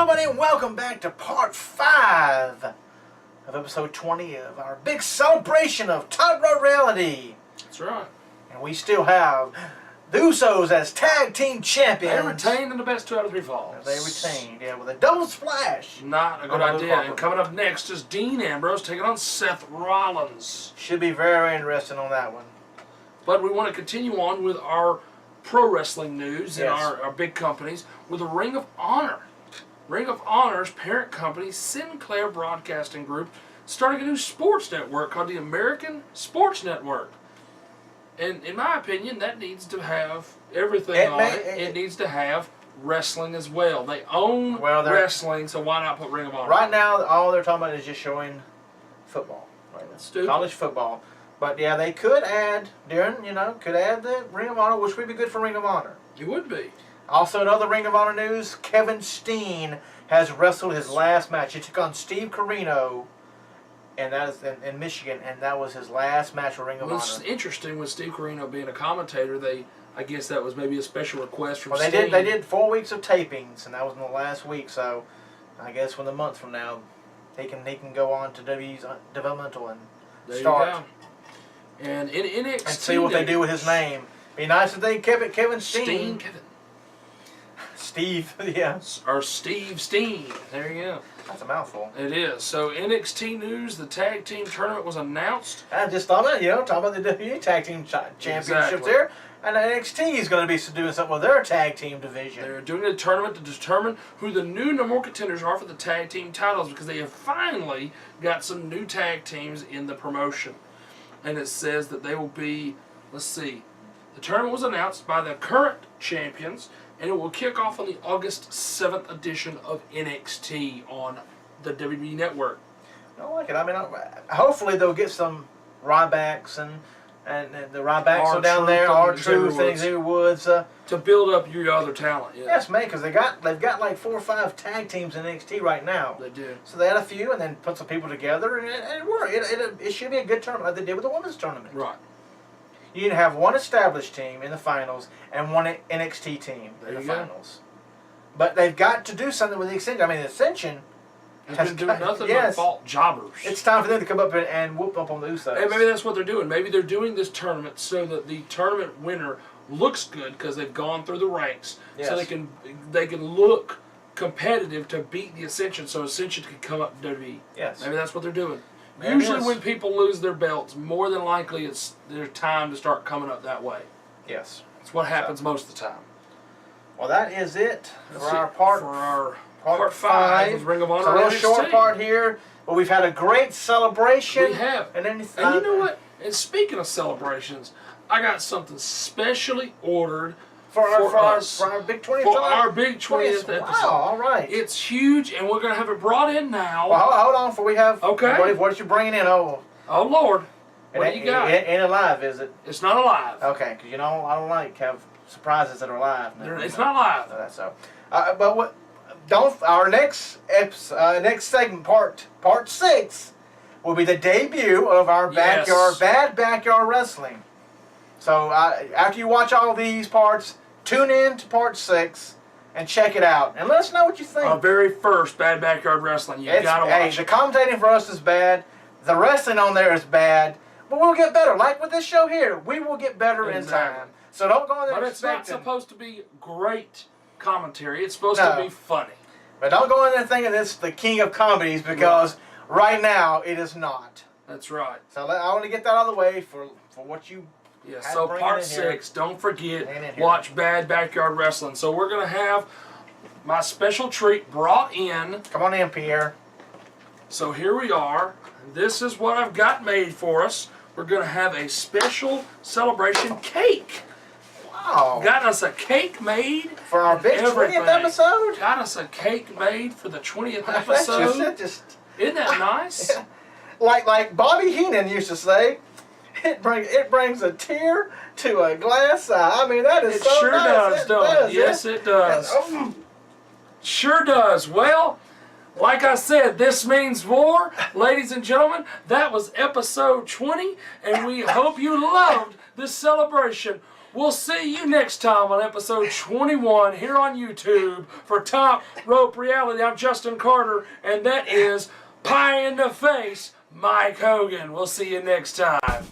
gentlemen, welcome back to part 5 of episode 20 of our big celebration of Top Row Reality. That's right. And we still have the Usos as tag team champions. They retained in the best 2 out of 3 falls. They retained, yeah, with a double splash. Not a good idea. And coming up next is Dean Ambrose taking on Seth Rollins. Should be very interesting on that one. But we want to continue on with our pro wrestling news and our big companies with the Ring of Honor. Ring of Honor's parent company, Sinclair Broadcasting Group, starting a new sports network called the American Sports Network. And in my opinion, that needs to have everything on it. It needs to have wrestling as well. They own wrestling, so why not put Ring of Honor? Right now, all they're talking about is just showing football. Right now. Stupid. College football. But yeah, they could add, could add the Ring of Honor, which would be good for Ring of Honor. It would be. Also, in other Ring of Honor news, Kevin Steen has wrestled his last match. He took on Steve Corino, and that is in Michigan, and that was his last match for Ring of Honor. It's interesting with Steve Corino being a commentator. I guess that was maybe a special request from Steen. They did 4 weeks of tapings, and that was in the last week. So, I guess when a month from now, he can go on to WWE's developmental and start. You go. And in NXT, and see what they do with his name. Be nice if they kept it Kevin Steen. Steve, yeah. Or Steve Steen. There you go. That's a mouthful. It is. So NXT news, the tag team tournament was announced. I just thought about talking about the WWE tag team championships there. And NXT is going to be doing something with their tag team division. They're doing a tournament to determine who the new number one contenders are for the tag team titles because they have finally got some new tag teams in the promotion. And it says that they will be, let's see, the tournament was announced by the current champions, and it will kick off on the August 7th edition of NXT on the WWE Network. I like it. I mean, hopefully they'll get some Rybacks and the Rybacks are down there, R-Truth and Xavier Woods. To build up your other talent, yeah. Yes, man, because they've got like 4 or 5 tag teams in NXT right now. They do. So they had a few and then put some people together, and it worked. It should be a good tournament like they did with the women's tournament. Right. You need to have one established team in the finals and one NXT team in the finals. But they've got to do something with the Ascension. I mean, the Ascension has been doing nothing but fault jobbers. It's time for them to come up and whoop up on the Usos. And maybe that's what they're doing. Maybe they're doing this tournament so that the tournament winner looks good because they've gone through the ranks. Yes. So they can look competitive to beat the Ascension so Ascension can come up to WWE. Yes. Maybe that's what they're doing. Usually when people lose their belts, more than likely it's their time to start coming up that way. Yes. That's what happens most of the time. Well, that is it for our part 5 of Ring of Honor. It's a real short part here, but we've had a great celebration. We have. And you know what? And speaking of celebrations, I got something specially ordered for our big 20th for our big 20th episode. Wow, all right. It's huge, and we're going to have it brought in now. Well, hold on before we have... Okay. What are you bringing in? Oh, Lord. What do you got? It ain't alive, is it? It's not alive. Okay, because I don't like have surprises that are alive. It's not alive. No, that's so. But what... Our next segment, part 6, will be the debut of our bad backyard wrestling. So after you watch all these parts, tune in to part 6 and check it out, and let us know what you think. Our very first Bad Backyard Wrestling, you gotta watch. The commentating for us is bad, the wrestling on there is bad, but we'll get better. Like with this show here, we will get better in time. So don't go in there expecting. But it's not supposed to be great commentary. It's supposed to be funny. But don't go in there thinking this is the king of comedies because right now it is not. That's right. So I want to get that out of the way for what you. Yeah. So part 6. Don't forget. Watch Bad Backyard Wrestling. So we're gonna have my special treat brought in. Come on in, Pierre. So here we are. This is what I've got made for us. We're gonna have a special celebration cake. Wow. Got us a cake made for our big 20th episode. Got us a cake made for the 20th episode. Isn't that nice? Yeah. Like Bobby Heenan used to say, it brings a tear to a glass eye. I mean, that is so sure nice. Does. Yes, it does. Sure does. Well, like I said, this means more. Ladies and gentlemen, that was episode 20, and we hope you loved this celebration. We'll see you next time on episode 21 here on YouTube for Top Rope Reality. I'm Justin Carter, and that is Pie in the Face Mike Hogan. We'll see you next time.